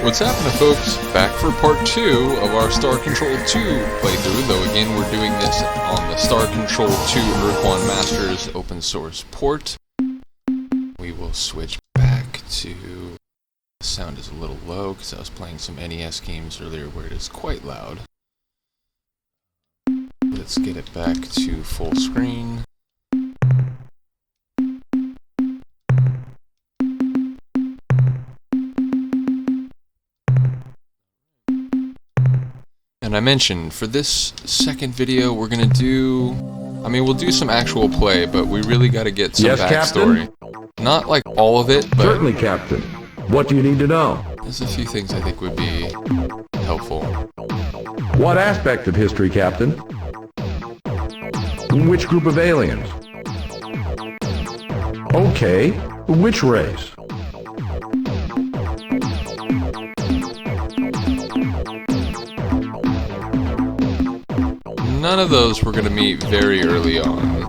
What's happening, folks? Back for part 2 of our Star Control 2 playthrough, though again we're doing this on the Star Control 2 Urquan Masters open source port. We will switch back to... The sound is a little low because I was playing some NES games earlier where it is quite loud. Let's get it back to full screen. And I mentioned, for this second video, we're gonna do... we'll do some actual play, but we really gotta get some backstory. Captain? Not like all of it, but... Certainly, Captain. What do you need to know? There's a few things I think would be helpful. What aspect of history, Captain? Which group of aliens? Okay, which race? None of those we're going to meet very early on.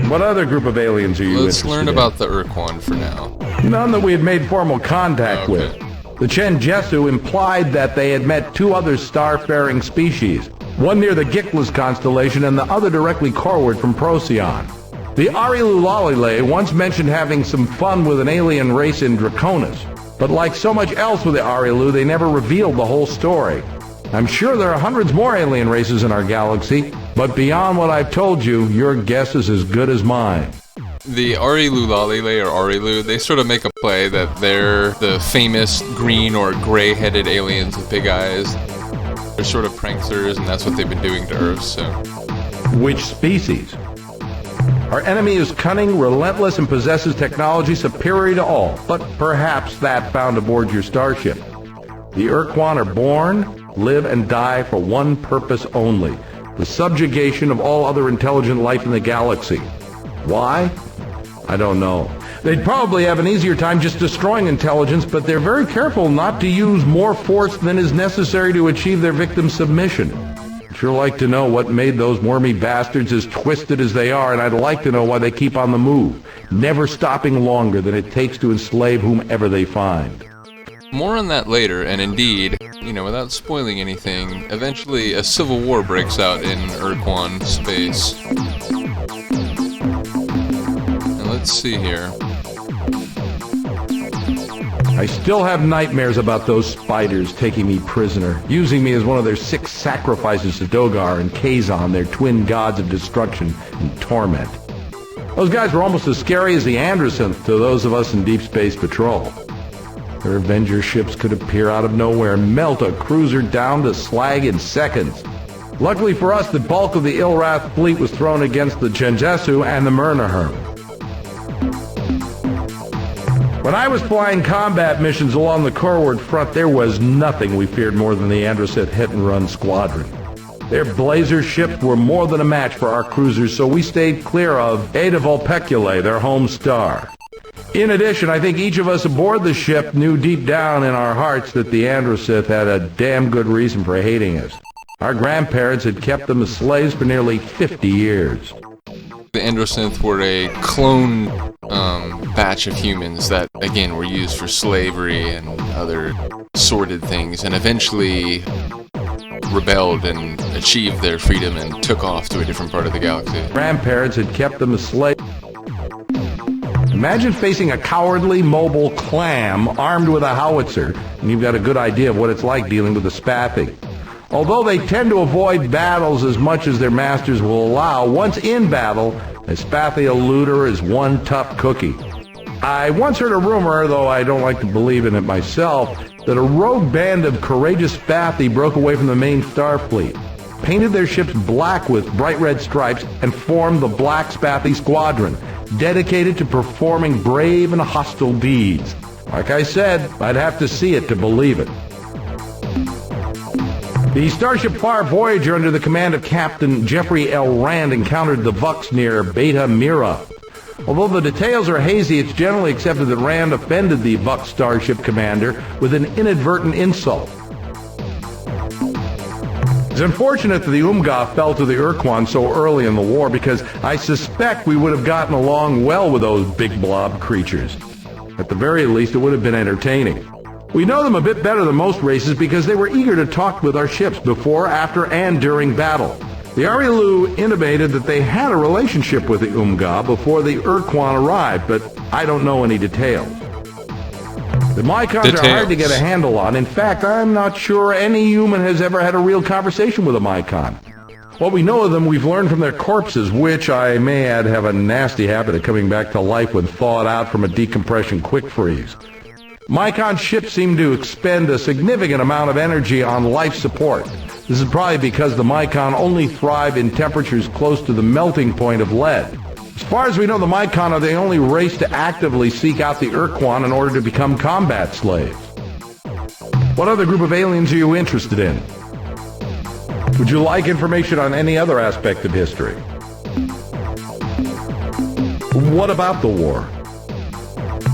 What other group of aliens are you Let's learn about the Urquan for now. None that we had made formal contact with. The Chenjesu implied that they had met two other star-faring species, one near the Gickless constellation and the other directly coreward from Procyon. The Arilulalile once mentioned having some fun with an alien race in Draconis, but like so much else with the Arilu, they never revealed the whole story. I'm sure there are hundreds more alien races in our galaxy, but beyond what I've told you, your guess is as good as mine. The Arilulalile, or Arilu, they sort of make a play that they're the famous green or gray-headed aliens with big eyes. They're sort of pranksters, and that's what they've been doing to Earth, so... Which species? Our enemy is cunning, relentless, and possesses technology superior to all, but perhaps that found aboard your starship. The Urquan are born, live, and die for one purpose only: the subjugation of all other intelligent life in the galaxy. Why? I don't know. They'd probably have an easier time just destroying intelligence, but they're very careful not to use more force than is necessary to achieve their victim's submission. I'd sure like to know what made those wormy bastards as twisted as they are, and I'd like to know why they keep on the move, never stopping longer than it takes to enslave whomever they find. More on that later, and indeed, without spoiling anything, eventually a civil war breaks out in Urquan space. And let's see here. I still have nightmares about those spiders taking me prisoner, using me as one of their 6 sacrifices to Dogar and Kazon, their twin gods of destruction and torment. Those guys were almost as scary as the Androsynth to those of us in Deep Space Patrol. Their Avenger ships could appear out of nowhere and melt a cruiser down to slag in seconds. Luckily for us, the bulk of the Ilrath fleet was thrown against the Chenjesu and the Murnaherm. When I was flying combat missions along the Coreward front, there was nothing we feared more than the Androsynth hit-and-run squadron. Their blazer ships were more than a match for our cruisers, so we stayed clear of Eta Vulpeculae, their home star. In addition, I think each of us aboard the ship knew deep down in our hearts that the Androsynth had a damn good reason for hating us. Our grandparents had kept them as slaves for nearly 50 years. The Androsynth were a clone batch of humans that, again, were used for slavery and other sordid things, and eventually rebelled and achieved their freedom and took off to a different part of the galaxy. Grandparents had kept them as slaves. Imagine facing a cowardly, mobile clam armed with a howitzer, and you've got a good idea of what it's like dealing with a Spathi. Although they tend to avoid battles as much as their masters will allow, once in battle, a Spathi eluder is one tough cookie. I once heard a rumor, though I don't like to believe in it myself, that a rogue band of courageous Spathi broke away from the main Starfleet, painted their ships black with bright red stripes, and formed the Black Spathi Squadron, dedicated to performing brave and hostile deeds. Like I said, I'd have to see it to believe it. The Starship Far Voyager under the command of Captain Jeffrey L. Rand encountered the Vux near Beta Mira. Although the details are hazy, it's generally accepted that Rand offended the Vux starship commander with an inadvertent insult. It's unfortunate that the Umga fell to the Urquan so early in the war, because I suspect we would have gotten along well with those big blob creatures. At the very least, it would have been entertaining. We know them a bit better than most races because they were eager to talk with our ships before, after, and during battle. The Arilu intimated that they had a relationship with the Umga before the Urquan arrived, but I don't know any details. The Mycons are hard to get a handle on. In fact, I'm not sure any human has ever had a real conversation with a Mycon. What we know of them, we've learned from their corpses, which, I may add, have a nasty habit of coming back to life when thawed out from a decompression quick freeze. Mycon ships seem to expend a significant amount of energy on life support. This is probably because the Mycon only thrive in temperatures close to the melting point of lead. As far as we know, the Mycon are the only race to actively seek out the Urquan in order to become combat slaves. What other group of aliens are you interested in? Would you like information on any other aspect of history? What about the war?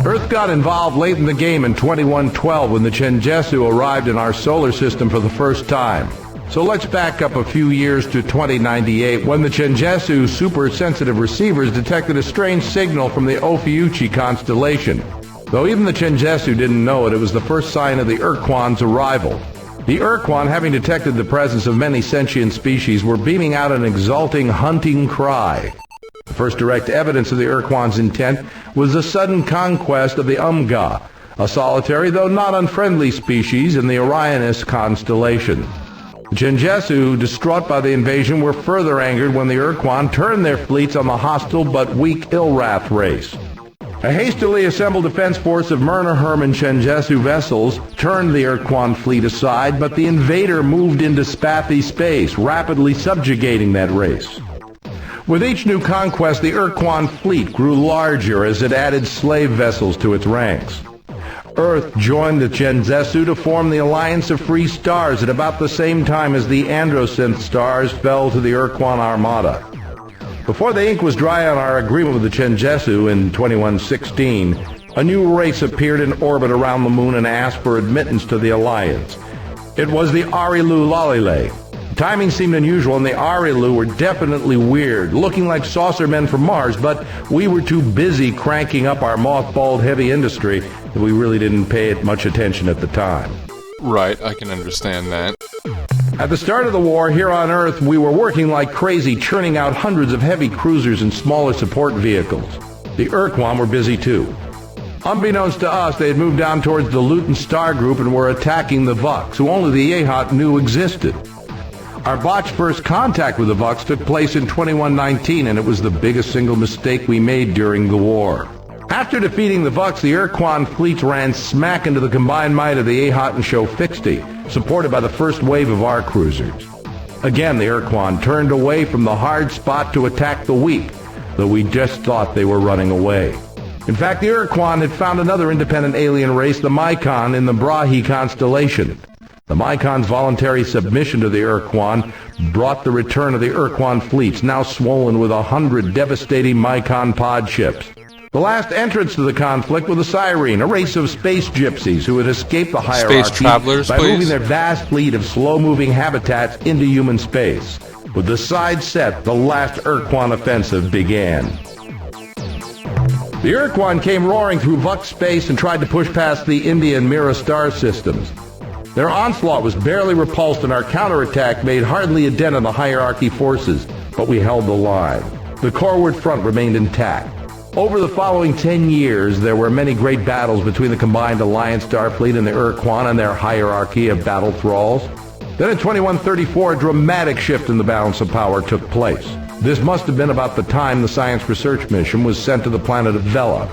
Earth got involved late in the game in 2112 when the Chenjesu arrived in our solar system for the first time. So let's back up a few years to 2098 when the Chenjesu super-sensitive receivers detected a strange signal from the Ophiuchi constellation. Though even the Chenjesu didn't know it, it was the first sign of the Urquan's arrival. The Urquan, having detected the presence of many sentient species, were beaming out an exulting hunting cry. The first direct evidence of the Urquan's intent was the sudden conquest of the Umga, a solitary though not unfriendly species in the Orionis constellation. The Chenjesu, distraught by the invasion, were further angered when the Urquan turned their fleets on the hostile but weak Ilrath race. A hastily assembled defense force of Murnaherm and Chenjesu vessels turned the Urquan fleet aside, but the invader moved into Spathi space, rapidly subjugating that race. With each new conquest, the Urquan fleet grew larger as it added slave vessels to its ranks. Earth joined the Chenjesu to form the Alliance of Free Stars at about the same time as the Androsynth stars fell to the Urquan Armada. Before the ink was dry on our agreement with the Chenjesu in 2116, a new race appeared in orbit around the moon and asked for admittance to the Alliance. It was the Arilu Lalile. Timing seemed unusual, and the Arilu were definitely weird, looking like saucer men from Mars, but we were too busy cranking up our mothballed heavy industry that we really didn't pay it much attention at the time. Right, I can understand that. At the start of the war, here on Earth, we were working like crazy, churning out hundreds of heavy cruisers and smaller support vehicles. The Urquan were busy too. Unbeknownst to us, they had moved down towards the Luton Star Group and were attacking the Vux, who only the Yehat knew existed. Our botched first contact with the Vux took place in 2119, and it was the biggest single mistake we made during the war. After defeating the Vux, the Urquan fleets ran smack into the combined might of the Yehat and Shofixti, supported by the first wave of our cruisers. Again, the Urquan turned away from the hard spot to attack the weak, though we just thought they were running away. In fact, the Urquan had found another independent alien race, the Mycon, in the Brahi constellation. The Mycon's voluntary submission to the Urquan brought the return of the Urquan fleets, now swollen with 100 devastating Mycon pod ships. The last entrants to the conflict were the Cyrene, a race of space gypsies who had escaped the hierarchy Space travelers, by please. moving their vast fleet of slow-moving habitats into human space. With the side set, the last Urquan offensive began. The Urquan came roaring through Vux space and tried to push past the India and Mira star systems. Their onslaught was barely repulsed, and our counterattack made hardly a dent on the hierarchy forces, but we held the line. The coreward front remained intact. Over the following 10 years, there were many great battles between the combined Alliance Starfleet and the Urquan and their hierarchy of battle thralls. Then in 2134, a dramatic shift in the balance of power took place. This must have been about the time the science research mission was sent to the planet of Vela.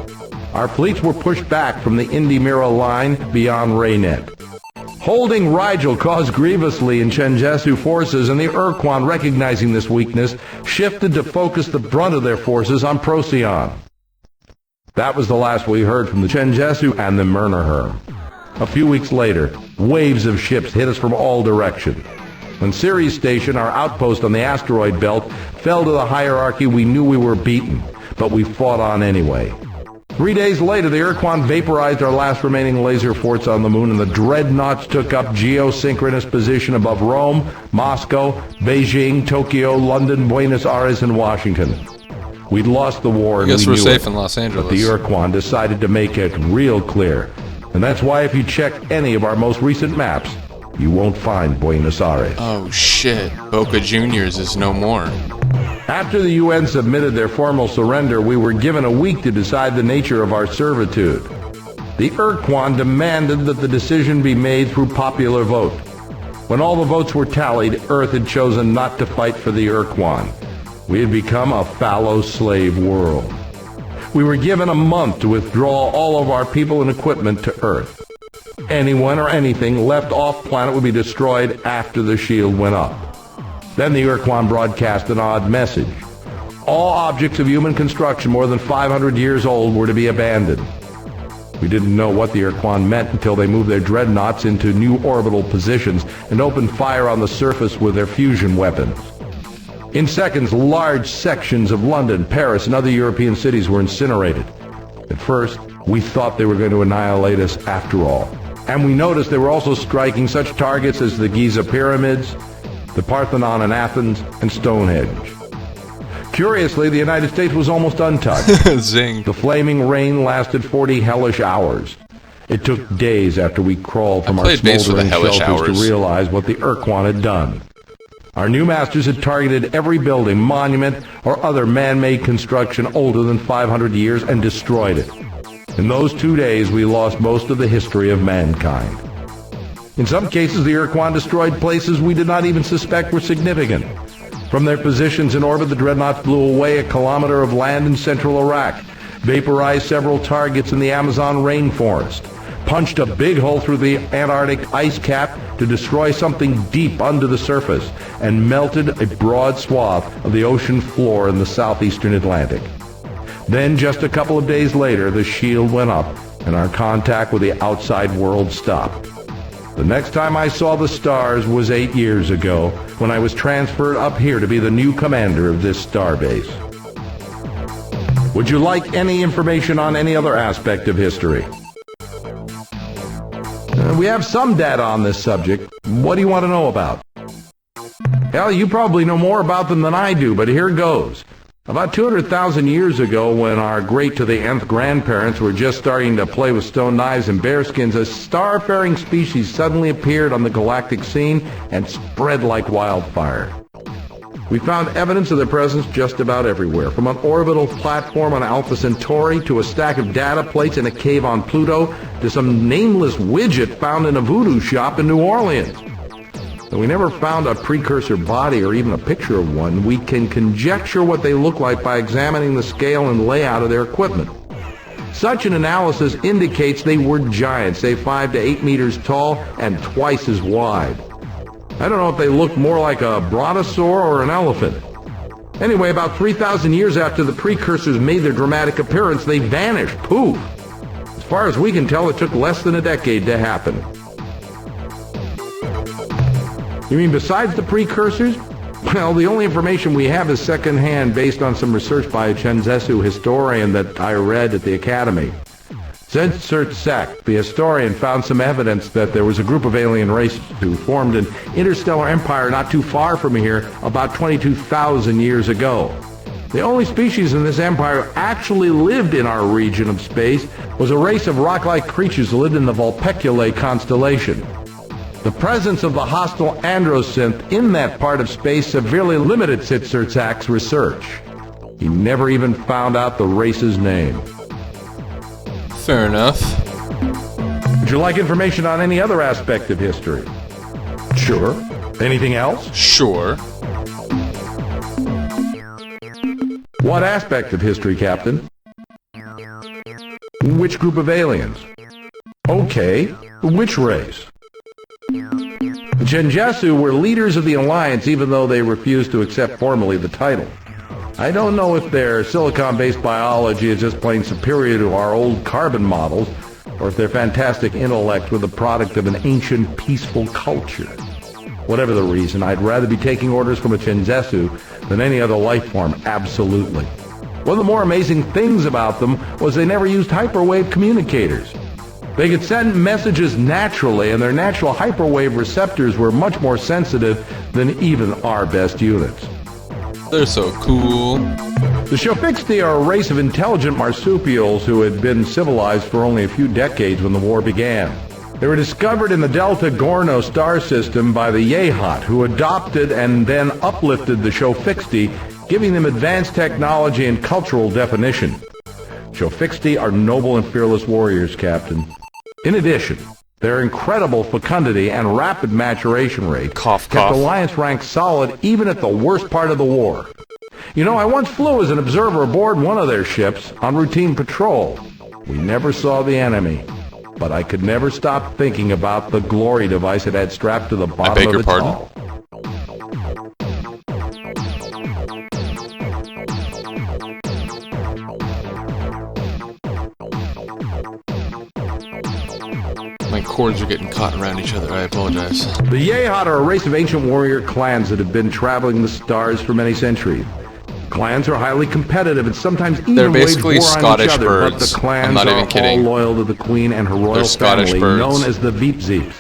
Our fleets were pushed back from the Indy-Mira line beyond Raynet. Holding Rigel caused grievously in Chenjesu forces, and the Urquan, recognizing this weakness, shifted to focus the brunt of their forces on Procyon. That was the last we heard from the Chenjesu and the Murnaherm. A few weeks later, waves of ships hit us from all directions. When Ceres Station, our outpost on the asteroid belt, fell to the hierarchy, we knew we were beaten, but we fought on anyway. 3 days later, the Urquan vaporized our last remaining laser forts on the moon, and the dreadnoughts took up geosynchronous position above Rome, Moscow, Beijing, Tokyo, London, Buenos Aires, and Washington. We'd lost the war, and I guess we we're knew safe it. in Los Angeles. But the Urquan decided to make it real clear. And that's why if you check any of our most recent maps, you won't find Buenos Aires. Oh shit, Boca Juniors is no more. After the UN submitted their formal surrender, we were given a week to decide the nature of our servitude. The Urquan demanded that the decision be made through popular vote. When all the votes were tallied, Earth had chosen not to fight for the Urquan. We had become a fallow slave world. We were given a month to withdraw all of our people and equipment to Earth. Anyone or anything left off planet would be destroyed after the shield went up. Then the Urquan broadcast an odd message. All objects of human construction more than 500 years old were to be abandoned. We didn't know what the Urquan meant until they moved their dreadnoughts into new orbital positions and opened fire on the surface with their fusion weapons. In seconds, large sections of London, Paris, and other European cities were incinerated. At first, we thought they were going to annihilate us after all. And we noticed they were also striking such targets as the Giza Pyramids, the Parthenon in Athens, and Stonehenge. Curiously, the United States was almost untouched. Zing. The flaming rain lasted 40 hellish hours. It took days after we crawled from our smoldering shelters to realize what the Urquan had done. Our new masters had targeted every building, monument, or other man-made construction older than 500 years and destroyed it. In those 2 days, we lost most of the history of mankind. In some cases, the Urquan destroyed places we did not even suspect were significant. From their positions in orbit, the dreadnoughts blew away a kilometer of land in central Iraq, vaporized several targets in the Amazon rainforest, punched a big hole through the Antarctic ice cap to destroy something deep under the surface, and melted a broad swath of the ocean floor in the southeastern Atlantic. Then, just a couple of days later, the shield went up, and our contact with the outside world stopped. The next time I saw the stars was 8 years ago, when I was transferred up here to be the new commander of this starbase. Would you like any information on any other aspect of history? We have some data on this subject. What do you want to know about? Hell, you probably know more about them than I do, but here goes. About 200,000 years ago, when our great-to-the-nth grandparents were just starting to play with stone knives and bearskins, a star-faring species suddenly appeared on the galactic scene and spread like wildfire. We found evidence of their presence just about everywhere, from an orbital platform on Alpha Centauri to a stack of data plates in a cave on Pluto to some nameless widget found in a voodoo shop in New Orleans. Though we never found a precursor body or even a picture of one, we can conjecture what they look like by examining the scale and layout of their equipment. Such an analysis indicates they were giants, say 5 to 8 meters tall and twice as wide. I don't know if they look more like a brontosaur or an elephant. Anyway, about 3,000 years after the precursors made their dramatic appearance, they vanished. Poof! As far as we can tell, it took less than a decade to happen. You mean besides the precursors? Well, the only information we have is secondhand based on some research by a Chenzesu historian that I read at the Academy. Shnootz, the historian, found some evidence that there was a group of alien races who formed an interstellar empire not too far from here about 22,000 years ago. The only species in this empire who actually lived in our region of space was a race of rock-like creatures who lived in the Vulpeculae constellation. The presence of the hostile androsynth in that part of space severely limited Shnootz research. He never even found out the race's name. Fair enough. Would you like information on any other aspect of history? Sure. Anything else? Sure. What aspect of history, Captain? Which group of aliens? Okay. Which race? The Chenzesu were leaders of the Alliance even though they refused to accept formally the title. I don't know if their silicon-based biology is just plain superior to our old carbon models, or if their fantastic intellect were the product of an ancient, peaceful culture. Whatever the reason, I'd rather be taking orders from a Chenzesu than any other life form, absolutely. One of the more amazing things about them was they never used hyperwave communicators. They could send messages naturally, and their natural hyperwave receptors were much more sensitive than even our best units. They're so cool. The Shofixti are a race of intelligent marsupials who had been civilized for only a few decades when the war began. They were discovered in the Delta Gorno star system by the Yehat, who adopted and then uplifted the Shofixti, giving them advanced technology and cultural definition. Shofixti are noble and fearless warriors, Captain. In addition, their incredible fecundity and rapid maturation rate kept Alliance ranks solid even at the worst part of the war. You know, I once flew as an observer aboard one of their ships on routine patrol. We never saw the enemy, but I could never stop thinking about the glory device it had strapped to the bottom of its hull. My cords are getting caught around each other. I apologize. The Yehat are a race of ancient warrior clans that have been traveling the stars for many centuries. Clans are highly competitive and sometimes even wage war on Scottish each other, birds. but the clans I'm not are even kidding. all loyal to the Queen and her royal family, known as the Veepzeeps.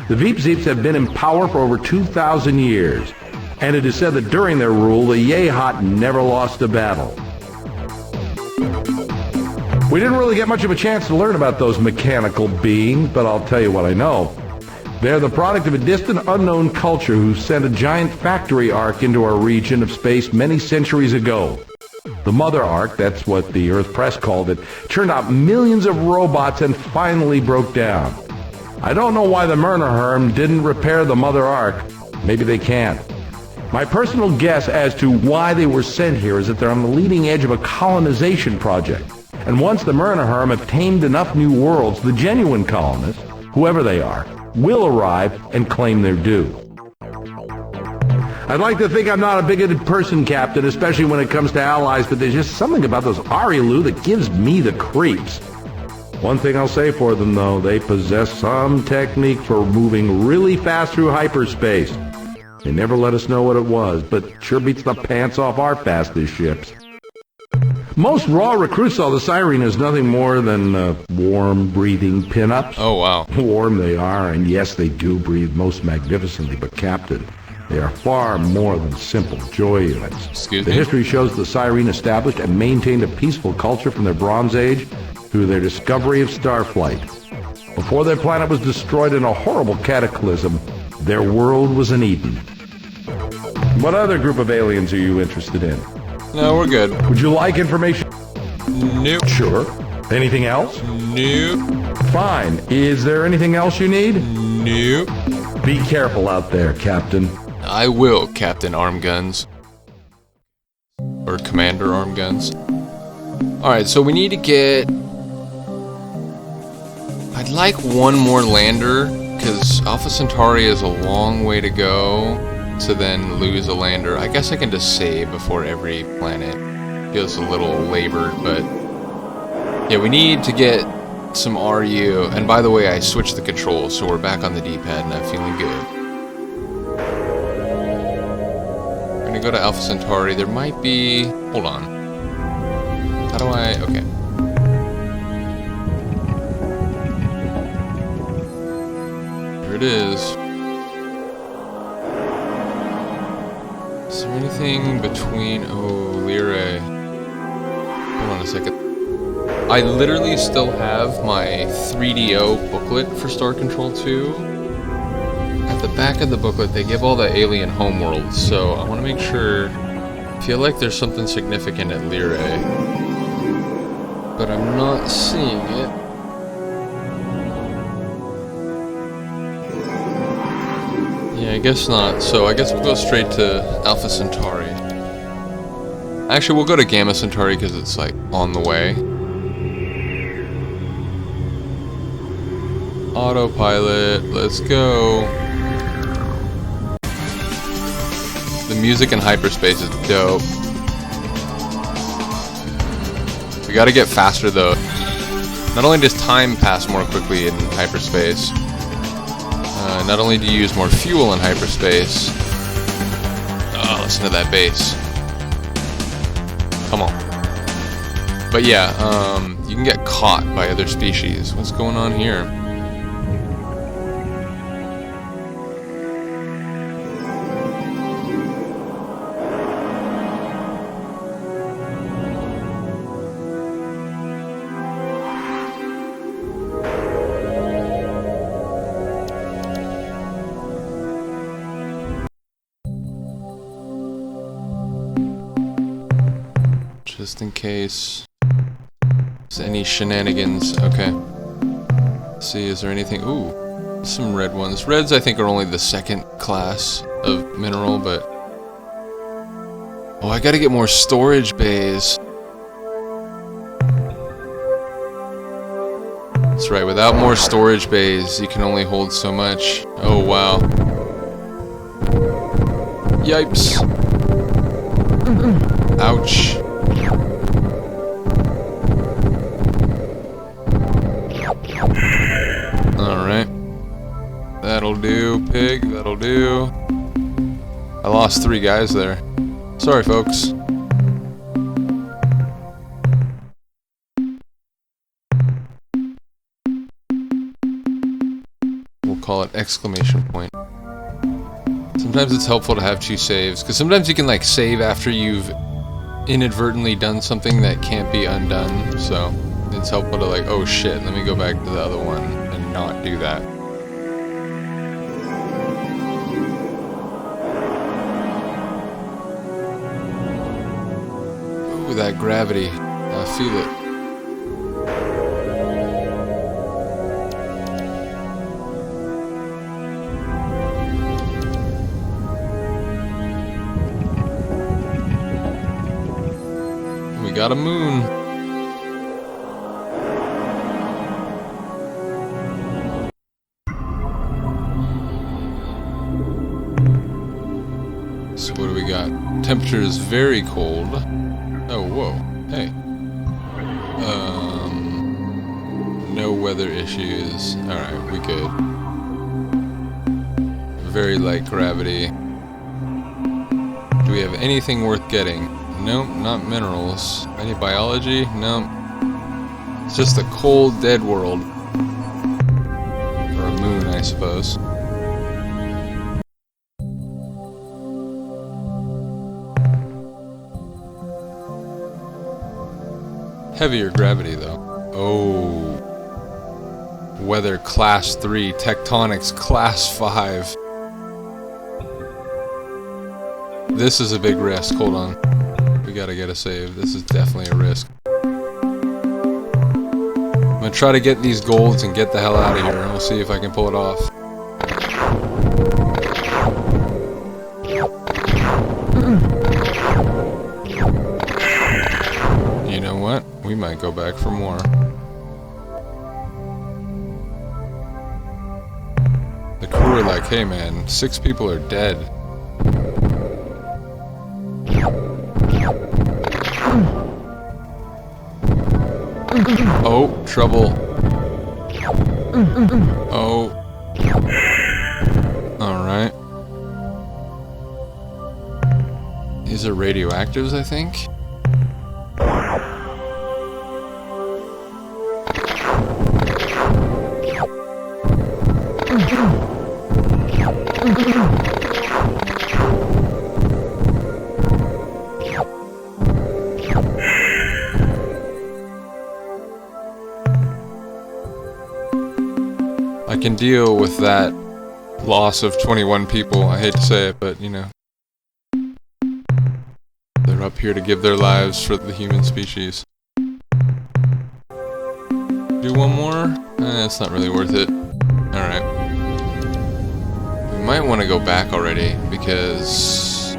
The Veepzeeps have been in power for over 2,000 years, and it is said that during their rule, the Yehat never lost a battle. We didn't really get much of a chance to learn about those mechanical beings, but I'll tell you what I know. They're the product of a distant, unknown culture who sent a giant factory ark into our region of space many centuries ago. The Mother Ark, that's what the Earth Press called it, churned out millions of robots and finally broke down. I don't know why the Myrnaherm didn't repair the Mother Ark. Maybe they can't. My personal guess as to why they were sent here is that they're on the leading edge of a colonization project. And once the Myrnaherm have tamed enough new worlds, the genuine colonists, whoever they are, will arrive and claim their due. I'd like to think I'm not a bigoted person, Captain, especially when it comes to allies, but there's just something about those Arilu that gives me the creeps. One thing I'll say for them, though, they possess some technique for moving really fast through hyperspace. They never let us know what it was, but sure beats the pants off our fastest ships. Most raw recruits saw the Siren as nothing more than warm, breathing pinups. Oh, wow. Warm they are, and yes, they do breathe most magnificently, but Captain, they are far more than simple joy units. Excuse the me? history shows the Siren established and maintained a peaceful culture from their Bronze Age through their discovery of starflight. Before their planet was destroyed in a horrible cataclysm, their world was an Eden. What other group of aliens are you interested in? No, we're good. Would you like information? Nope. Sure. Anything else? Nope. Fine. Is there anything else you need? Nope. Be careful out there, Captain. I will, Captain Arm Guns. Or Commander Arm Guns. Alright, so we need to get... I'd like one more lander, because Alpha Centauri is a long way to go to then lose a lander. I guess I can just save before every planet. Feels a little labored, but... Yeah, we need to get some RU. And by the way, I switched the controls, so we're back on the D-pad and I'm feeling good. We're gonna go to Alpha Centauri. There might be... Hold on. How do I... Okay. Here it is. Is there anything between... Oh, Lyrae. Hold on a second. I literally still have my 3DO booklet for Star Control 2. At the back of the booklet, they give all the alien homeworlds, so I want to make sure... I feel like there's something significant at Lyrae, but I'm not seeing it. Yeah, I guess not. So I guess we'll go straight to Alpha Centauri. Actually, we'll go to Gamma Centauri because it's like on the way. Autopilot, let's go. The music in hyperspace is dope. We gotta get faster though. Not only does time pass more quickly in hyperspace, not only do you use more fuel in hyperspace. Oh, listen to that bass. Come on. But yeah, you can get caught by other species. What's going on here? just in case there's any shenanigans. Okay. Let's see, is there anything? Ooh, some red ones. Reds I think are only the second class of mineral, but... Oh, I gotta get more storage bays. That's right, without more storage bays, you can only hold so much. Oh, wow. Yipes. Ouch. Alright. That'll do, pig. That'll do. I lost 3 guys there. Sorry, folks. We'll call it exclamation point. Sometimes it's helpful to have 2 saves, because sometimes you can like save after you've inadvertently done something that can't be undone, so it's helpful to like, oh shit, let me go back to the other one and not do that. Ooh, that gravity, I feel it. We got a moon. So what do we got? Temperature is very cold. Oh, whoa. Hey. No weather issues. Alright, we good. Very light gravity. Do we have anything worth getting? Nope, not minerals. Any biology? Nope. It's just a cold, dead world. Or a moon, I suppose. Heavier gravity, though. Oh. Weather class 3. Tectonics class 5. This is a big risk. Hold on. We gotta get a save. This is definitely a risk. I'm gonna try to get these golds and get the hell out of here. We'll see if I can pull it off. You know what? We might go back for more. The crew are like, hey man, 6 people are dead. Oh, trouble. Oh. Alright. These are radioactives, I think? I can deal with that loss of 21 people. I hate to say it, but you know. They're up here to give their lives for the human species. Do one more? It's not really worth it. Alright. We might want to go back already, because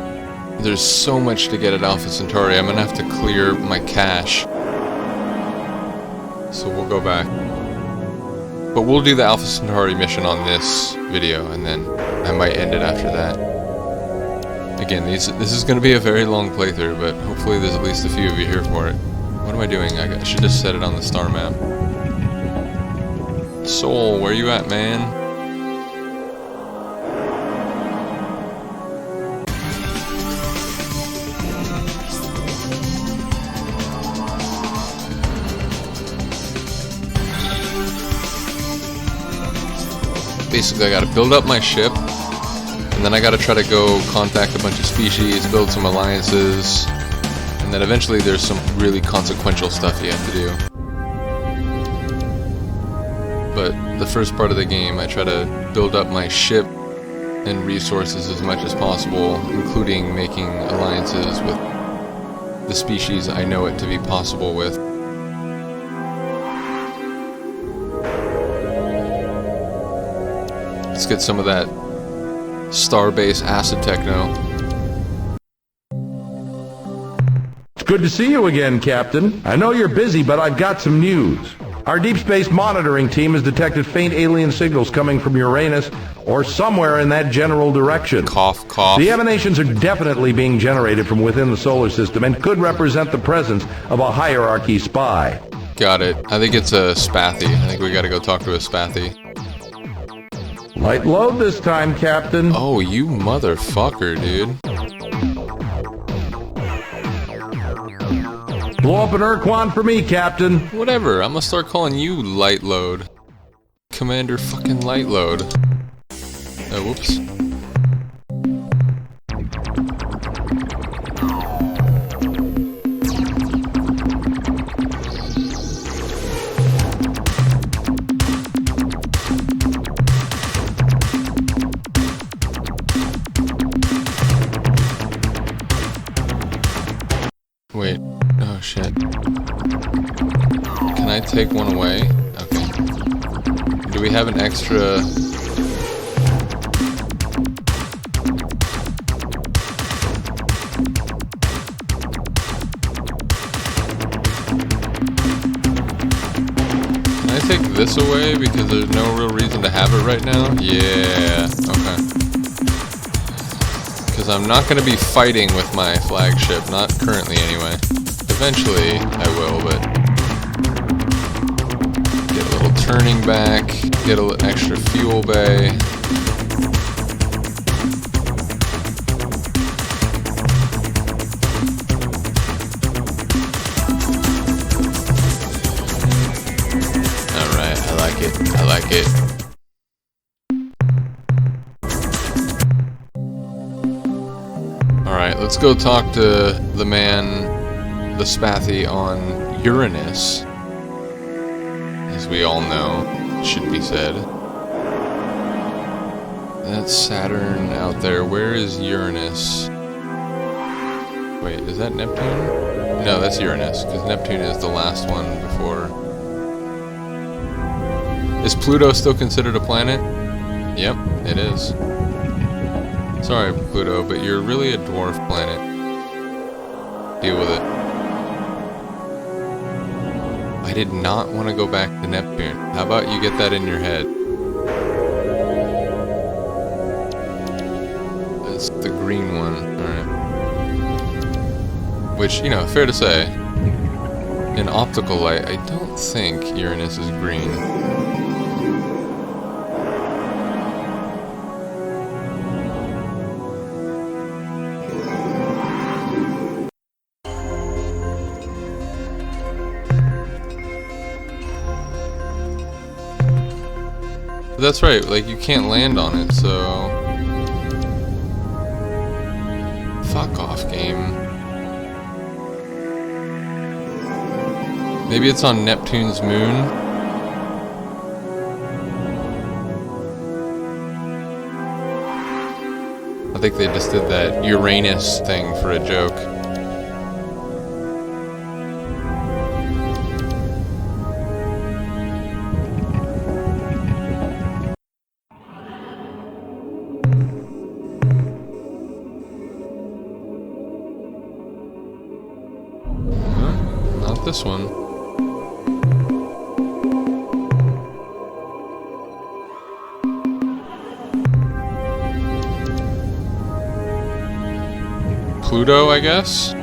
there's so much to get at Alpha Centauri. I'm gonna have to clear my cache. So we'll go back. But we'll do the Alpha Centauri mission on this video, and then I might end it after that. Again, this is going to be a very long playthrough, but hopefully there's at least a few of you here for it. What am I doing? I should just set it on the star map. Soul, where you at, man? Basically, I gotta build up my ship, and then I gotta try to go contact a bunch of species, build some alliances, and then eventually there's some really consequential stuff you have to do. But the first part of the game, I try to build up my ship and resources as much as possible, including making alliances with the species I know it to be possible with. Let's get some of that Starbase Acid techno. It's good to see you again, Captain. I know you're busy, but I've got some news. Our deep space monitoring team has detected faint alien signals coming from Uranus or somewhere in that general direction. Cough, cough. The emanations are definitely being generated from within the solar system and could represent the presence of a hierarchy spy. Got it. I think it's a Spathy. I think we gotta go talk to a Spathy. Light load this time, Captain. Oh, you motherfucker, dude. Blow up an Urquan for me, Captain. Whatever, I'm gonna start calling you Light Load. Commander fucking Light Load. Oh, whoops. Wait. Oh shit. Can I take one away? Okay. Do we have an extra... Can I take this away because there's no real reason to have it right now? Yeah. Okay. Because I'm not going to be fighting with my flagship, not currently anyway. Eventually I will, but get a little turning back, get a little extra fuel bay. Alright, I like it. I like it. Alright, let's go talk to the man, the Spathy on Uranus. As we all know, it should be said. That's Saturn out there. Where is Uranus? Wait, is that Neptune? No, that's Uranus, because Neptune is the last one before. Is Pluto still considered a planet? Yep, it is. Sorry, Pluto, but you're really a dwarf planet. Deal with it. I did not want to go back to Neptune. How about you get that in your head? That's the green one. Alright. Which, you know, fair to say, in optical light, I don't think Uranus is green. But that's right, like, you can't land on it, so... Fuck off, game. Maybe it's on Neptune's moon? I think they just did that Uranus thing for a joke. Not this one. Pluto, I guess?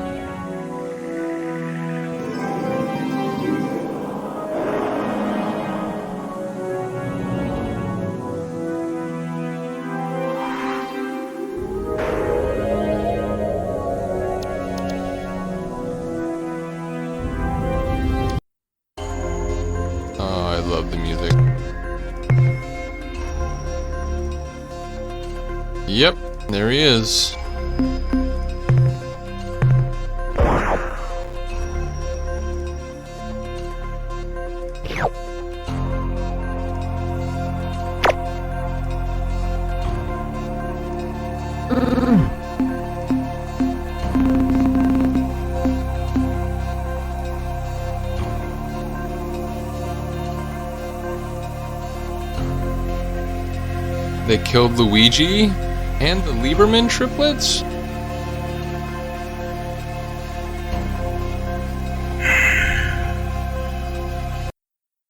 Oh, I love the music. Yep, there he is. They killed Luigi and the Lieberman triplets?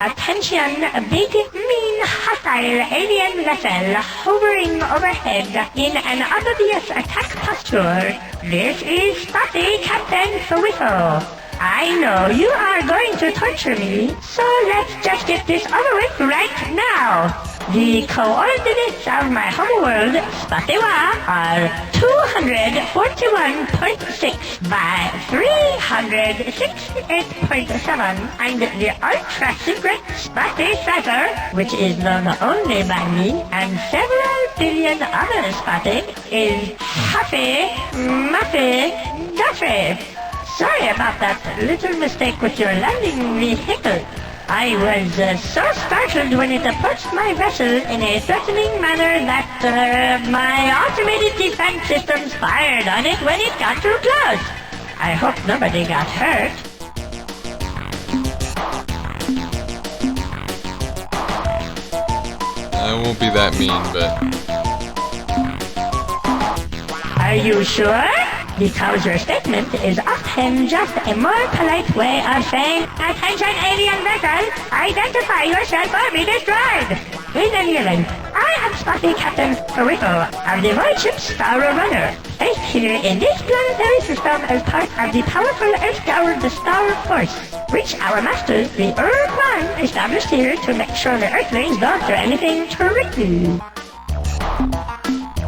Attention, a big, mean, hostile alien vessel hovering overhead in an obvious attack posture. This is Spotty Captain Sowito. I know you are going to torture me, so let's just get this over with right now. The coordinates of my homeworld, Spottywa, are 241.6 by 368.7, and the ultra-secret Spotty Cipher, which is known only by me and several billion other Spotty, is Huffy, Muffy, Duffy. Sorry about that little mistake with your landing vehicle. I was so startled when it approached my vessel in a threatening manner that my automated defense systems fired on it when it got too close. I hope nobody got hurt. I won't be that mean, but... Are you sure? Because your statement is often just a more polite way of saying, "Attention alien vessel, identify yourself or be destroyed." In any event, I am Spotty Captain Sowito of the flagship Star Runner, placed here in this planetary system as part of the powerful Earth-powered Star Force, which our masters, the Earth-One, established here to make sure the Earthlings don't do anything tricky.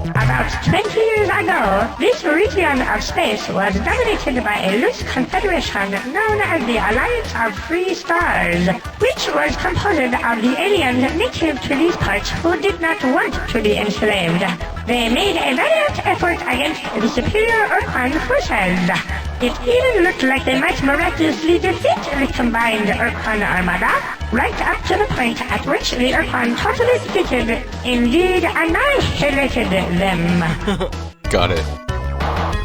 About 20 years ago, this region of space was dominated by a loose confederation known as the Alliance of Free Stars, which was composed of the aliens native to these parts who did not want to be enslaved. They made a valiant effort against the superior Urquan forces. It even looked like they might miraculously defeat the combined Urquan armada, right up to the point at which the Urquan totally defeated, indeed annihilated them. Got it.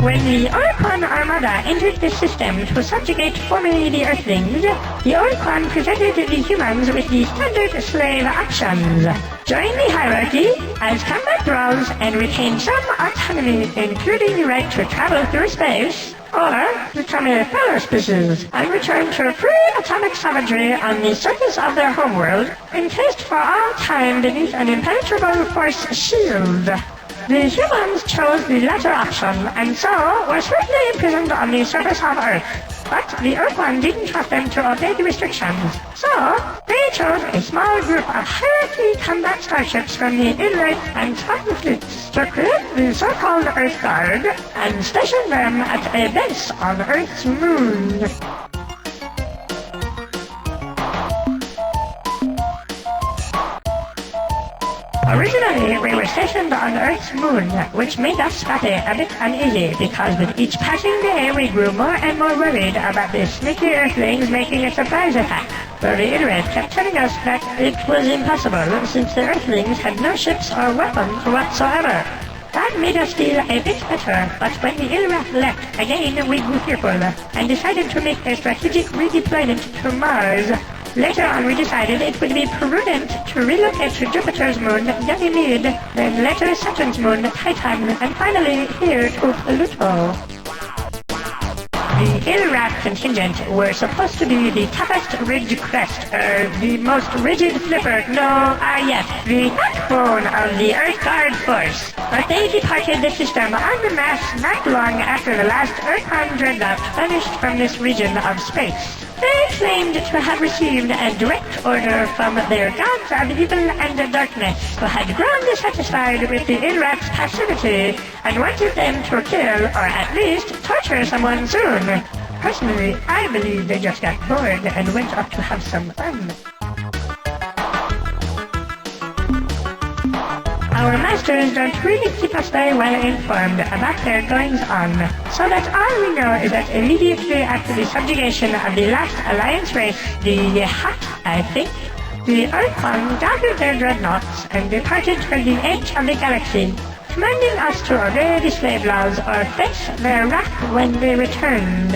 When the Urquan armada entered the system to subjugate formerly the Earthlings, the Urquan presented the humans with the standard slave options. Join the hierarchy as combat roles and retain some autonomy, including the right to travel through space, or become a fellow species and return to free atomic savagery on the surface of their homeworld, encased for all time beneath an impenetrable force shield. The humans chose the latter option, and so were swiftly imprisoned on the surface of Earth. But the Urquan didn't trust them to obey the restrictions, so they chose a small group of hierarchy combat starships from the Inlet and Spartan fleets to create the so-called Earth Guard and station them at a base on Earth's moon. Originally, we were stationed on Earth's moon, which made us Spotty a bit uneasy because with each passing day we grew more and more worried about the sneaky Earthlings making a surprise attack. But the Ilrat kept telling us that it was impossible since the Earthlings had no ships or weapons whatsoever. That made us feel a bit better, but when the Ilrat left, again we grew fearful and decided to make a strategic redeployment to Mars. Later on we decided it would be prudent to relocate to Jupiter's moon, Ganymede, then later Saturn's moon, Titan, and finally here to Pluto. The Ilrat contingent were supposed to be the toughest ridge crest, the most rigid flipper, yes, the backbone of the Earth Guard force. But they departed the system en masse not long after the last Urquan dreadnought vanished from this region of space. They claimed to have received a direct order from their gods of evil and darkness, who had grown dissatisfied with the Ilrat's passivity and wanted them to kill or at least torture someone soon. Personally, I believe they just got bored and went off to have some fun. Our masters don't really keep us very well informed about their goings-on, so that all we know is that immediately after the subjugation of the last Alliance race, the Hut, I think, the Urquan gathered their dreadnoughts and departed toward the edge of the galaxy, commanding us to obey the slave laws or face their wrath when they returned.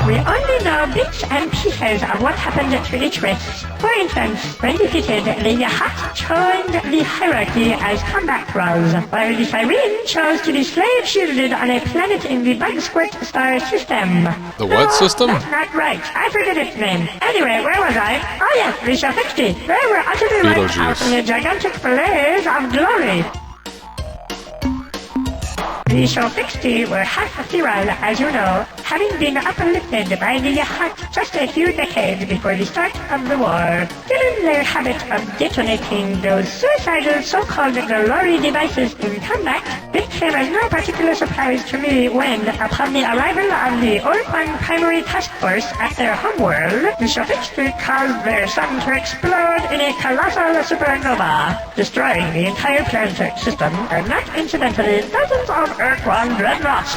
We only know bits and pieces of what happened to each race. For instance, when defeated, the Yahat joined the hierarchy as combat roles, while the Cyrene chose to be slave-shielded on a planet in the Bug Squirt star system. The what system? That's not right. I forget its name. Anyway, where was I? Oh yes, the Show 60. They were utterly wiped out in a gigantic blaze of glory. The Show 60 were half feral, as you know, having been uplifted by the Yahat just a few decades before the start of the war. Given their habit of detonating those suicidal so-called glory devices in combat, it came as no particular surprise to me when, upon the arrival of the Orphan Primary Task Force at their homeworld, the Show 60 caused their sun to explode in a colossal supernova, destroying the entire planetary system, and not incidentally dozens of Earth-1 dreadnoughts.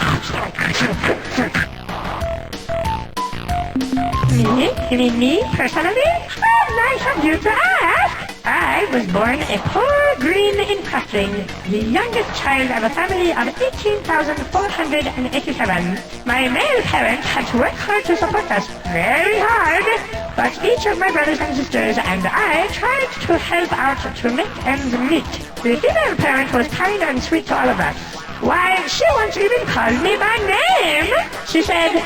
Me, personally? Well, nice of you to ask. I was born a poor green incrusting, the youngest child of a family of 18,487. My male parents had to work hard to support us, very hard, but each of my brothers and sisters and I tried to help out to make ends meet. The female parent was kind and sweet to all of us. Why, she once even called me by name. She said,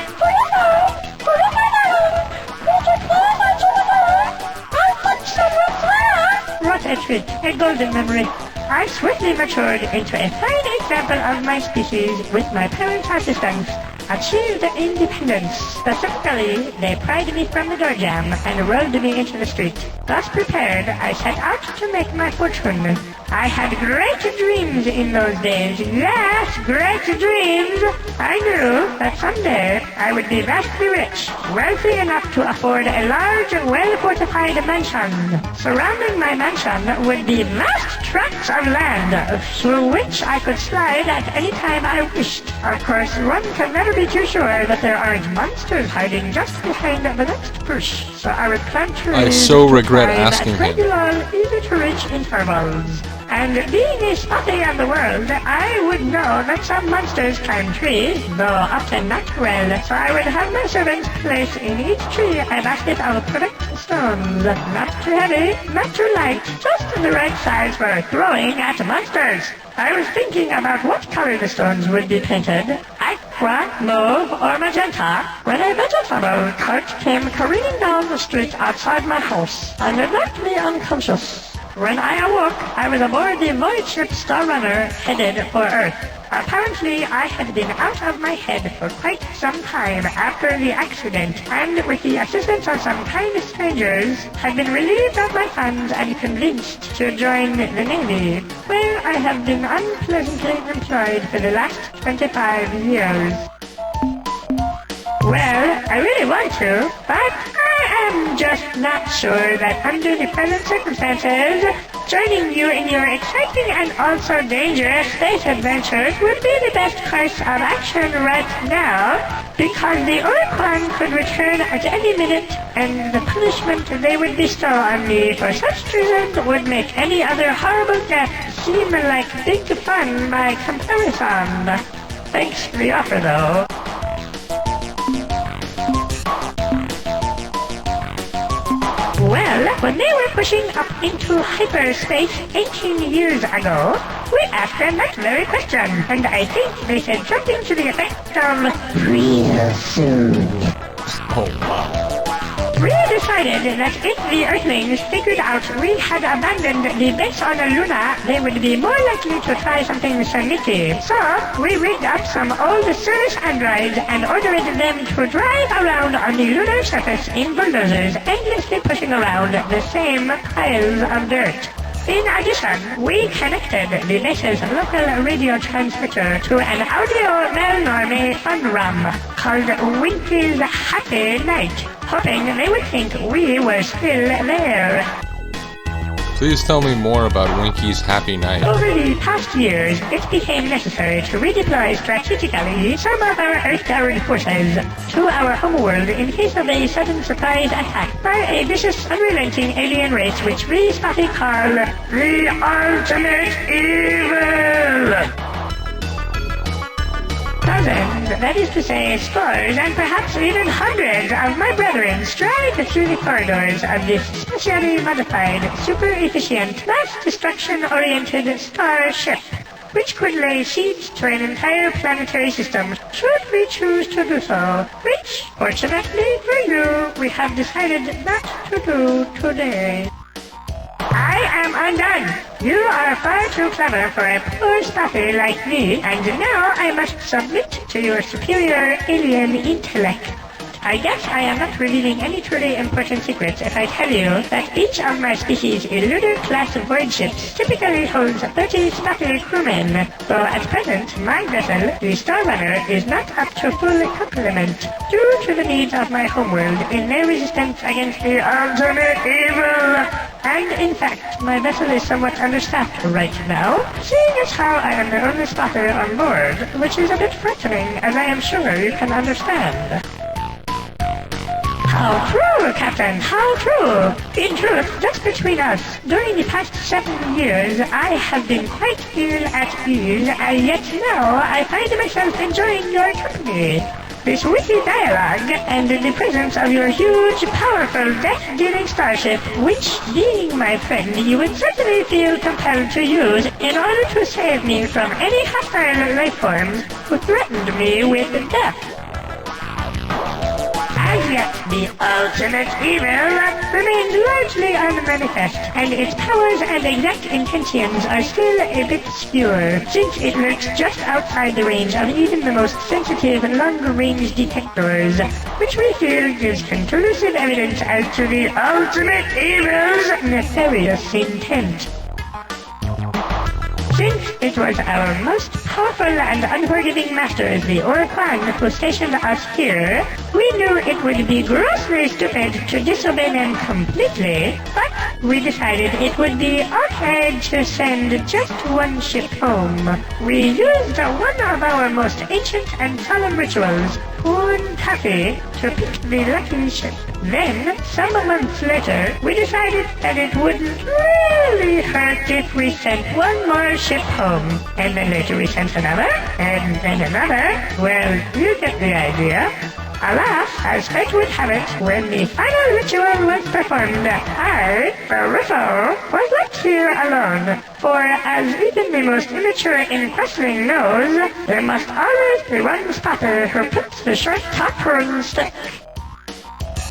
what a treat, a golden memory. I swiftly matured into a fine example of my species with my parents' assistance. Achieved independence. Specifically, they pried me from the door jam and rolled me into the street. Thus prepared, I set out to make my fortune. I had great dreams in those days. Yes, great dreams. I knew that someday I would be vastly rich, wealthy enough to afford a large, well-fortified mansion. Surrounding my mansion would be vast tracts of land through which I could slide at any time I wished. Of course, one can never be too sure that there aren't monsters hiding just behind the next bush. So I would plant trees. I so regret asking him. Regular, easy-to-reach intervals. And being a spotty of the world, I would know that some monsters climb trees, though often not well, so I would have my servants place in each tree a basket of correct stones. Not too heavy, not too light, just the right size for throwing at monsters. I was thinking about what color the stones would be painted. Aqua, mauve, or magenta, when a vegetable cart came careening down the street outside my house, and it left me unconscious. When I awoke, I was aboard the void ship Star Runner, headed for Earth. Apparently, I had been out of my head for quite some time after the accident, and with the assistance of some kind strangers, had been relieved of my funds and convinced to join the Navy, where I have been unpleasantly employed for the last 25 years. Well, I really want to, but I'm just not sure that under the present circumstances, joining you in your exciting and also dangerous space adventures would be the best course of action right now, because the Orquan could return at any minute, and the punishment they would bestow on me for such treason would make any other horrible death seem like big fun by comparison. Thanks for the offer, though. Well, when they were pushing up into hyperspace 18 years ago, we asked them that very question, and I think they said something to the effect of, real soon. Oh, wow. We decided that if the Earthlings figured out we had abandoned the base on Luna, they would be more likely to try something sneaky. So, we rigged up some old service androids and ordered them to drive around on the lunar surface in bulldozers, endlessly pushing around the same piles of dirt. In addition, we connected the base's local radio transmitter to an audio malnormé fun rum called Winky's Happy Night, hoping they would think we were still there. Please tell me more about Winky's Happy Night. Over the past years, it became necessary to redeploy strategically some of our Earth-powered forces to our homeworld in case of a sudden surprise attack by a vicious, unrelenting alien race which we spotty call the Ultimate Evil. As Dozens, that is to say scores and perhaps even hundreds of my brethren stride through the corridors of this specially modified, super efficient, mass destruction-oriented starship, which could lay siege to an entire planetary system should we choose to do so, which, fortunately for you, we have decided not to do today. I am undone. You are far too clever for a poor spotter like me, and now I must submit to your superior alien intellect. I guess I am not revealing any truly important secrets if I tell you that each of my species' Eluder-class void ships typically holds 30 spotter crewmen, though at present my vessel, the Star Runner, is not up to full complement due to the needs of my homeworld in their resistance against the ultimate evil. And in fact, my vessel is somewhat understaffed right now, seeing as how I am the only spotter on board, which is a bit frightening, as I am sure you can understand. How true, Captain, how true! In truth, just between us, during the past 7 years, I have been quite ill at ease, and yet now I find myself enjoying your company. This witty dialogue, and the presence of your huge, powerful, death-dealing starship, which, being my friend, you would certainly feel compelled to use in order to save me from any hostile life forms who threatened me with death. As yet, the ultimate evil remains largely unmanifest, and its powers and exact intentions are still a bit obscure, since it lurks just outside the range of even the most sensitive long-range detectors, which we feel gives conclusive evidence as to the ultimate evil's nefarious intent. Since it was our most powerful and unforgiving masters, the Orquan, who stationed us here, we knew it would be grossly stupid to disobey them completely, but we decided it would be okay to send just one ship home. We used one of our most ancient and solemn rituals, Poon Taffy, to pick the lucky ship. Then, some months later, we decided that it wouldn't really hurt if we sent one more ship home. And then later we sent another, and then another. Well, you get the idea. Alas, as fate would have it, when the final ritual was performed, I, Barroso, was left here alone. For, as even the most immature in questioning knows, there must always be one spotter who puts the short top on stick.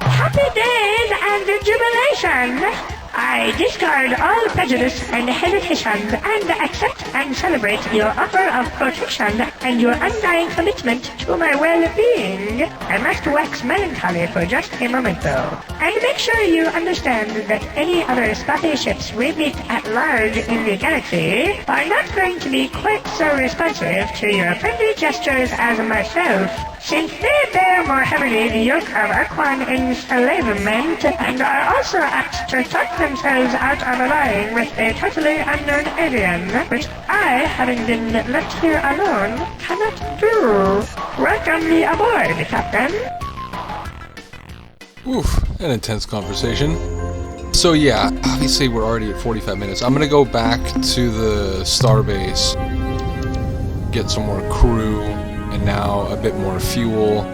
Happy days and jubilation! I discard all prejudice and hesitations and accept and celebrate your offer of protection and your undying commitment to my well-being. I must wax melancholy for just a moment though, and make sure you understand that any other spotty ships we meet at large in the galaxy are not going to be quite so responsive to your friendly gestures as myself, since they bear more heavily the yoke of Arquan enslavement and are also apt to talk themselves out of allying with a totally unknown alien, which I, having been left here alone, cannot do. Welcome me aboard, Captain. Oof, an intense conversation. So yeah, obviously we're already at 45 minutes. I'm gonna go back to the starbase, get some more crew, and now a bit more fuel.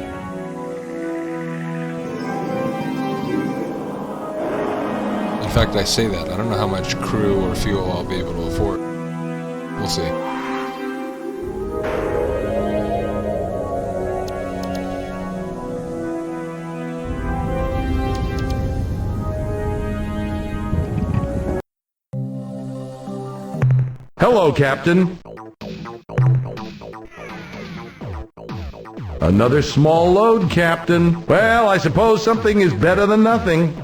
In fact, I say that. I don't know how much crew or fuel I'll be able to afford. We'll see. Hello, Captain. Another small load, Captain. Well, I suppose something is better than nothing.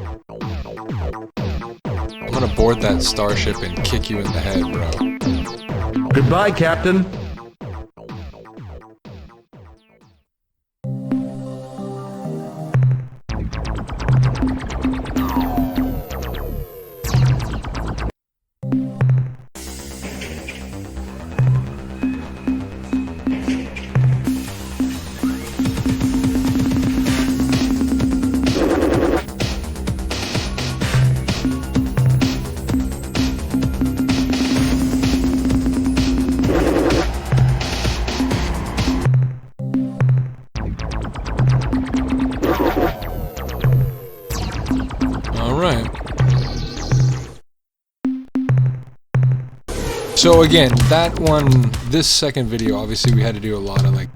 I'm gonna board that starship and kick you in the head, bro. Goodbye, Captain. Alright. So again, that one, this second video, obviously we had to do a lot of like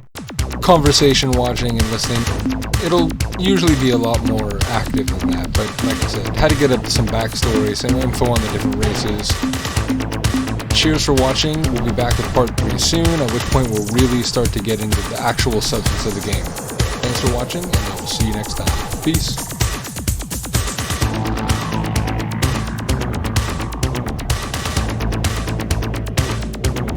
conversation watching and listening. It'll usually be a lot more active than that, but like I said, had to get up some backstory, some info on the different races. Cheers for watching. We'll be back with part 3 soon, at which point we'll really start to get into the actual substance of the game. Thanks for watching, and I will see you next time. Peace.